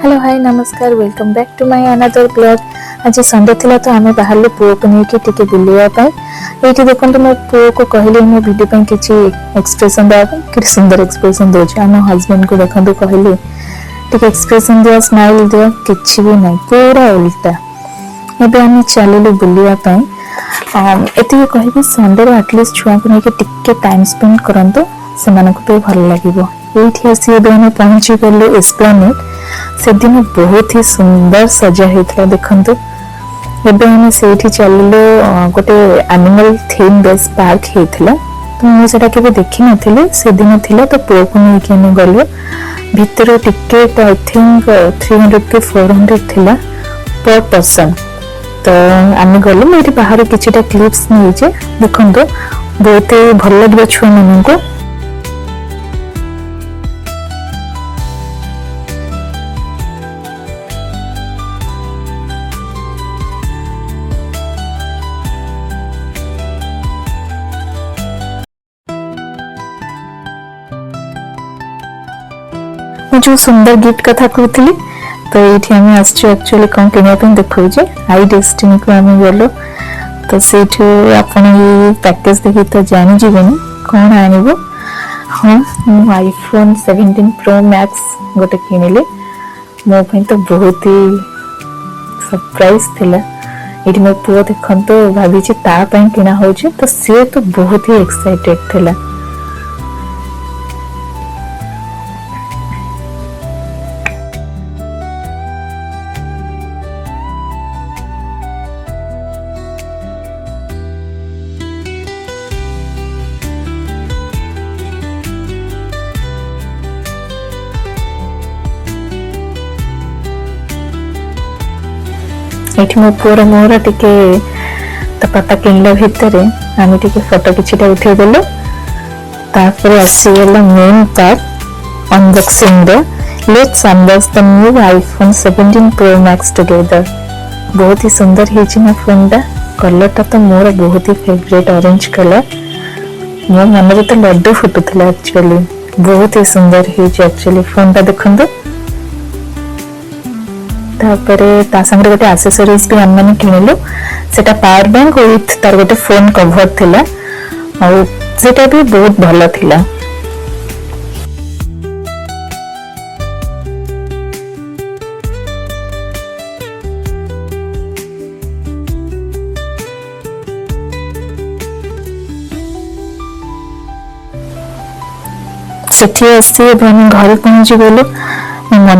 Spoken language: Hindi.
हेलो हाय नमस्कार welcome back to my another blog. आज संडे थिला तो आमे बाहर पुओ को लेकिन टिके बुलिया पाए ये देखो मो पुओ को कहली मो वीडियो पे किसी एक्सप्रेशन दे कि सुंदर एक्सप्रेशन दे आम हस्बैंड को देखो कहली टिके एक्सप्रेशन दिया स्माइल दिया किसी भी नहीं पूरा उल्टा। एबे आम चलू बुलिया एति कहि संडे एटलिस्ट छुआ को लेकिन टिके टाइम स्पेंड करंतु से भी भल लगे। ये आसी पहुंची गलु एस्प्लेनेड से दिन बहुत ही सुंदर सजा होता देखु। एवं से चलू गोटे एनिमल थीम बेस पार्क होता तो मुझे केवे देखी नी से दिन थी तो पुओ को लेकिन गलु भितर टिकेट आई थिंक 300 to 400 थिला पर पर्सन। तो आम गलु मुझे बाहर किछिटा क्लिप्स नहीं देखु बहुत भल लगे छुआ मान को। जो सुंदर गिफ्ट कथा कहती तो ये आम एक्चुअली कौन कि देखा आई डेस्टिनी को आम गलु तो से आप पैकेज देखिए तो जानीजे कौन आनब। हाँ मु आईफोन 17 Pro Max गोटे किनिले मोपाई तो बहुत ही सरप्राइज थिला। ये मो पुओ देखो तो भाभी किना हो तो सी तो बहुत ही एक्साइटेड थिला। ये मो पुअर मोर टिके पता किनला भितर आम टे फोटो किछटा उठेदेलु आसीगला main part unboxing let's unbox the new iPhone 17 Pro Max together. बहुत ही सुंदर है ना फोन टा कलर टा तो मोर बहुत ही फेवरेट ऑरेंज कलर मो मन में तो लड्डू फुटुला एक्चुअली बहुत ही सुंदर है एक्चुअली फोन टा देखो। ता संगे गोटे एक्सेसरीज भी आम मैंने किणिलु सेटा पावर बैंक विथ तार गोटे फोन कवर थिला और सेटा भी बहुत भल थिला। सेठी आसी घर पहुंची गलु मन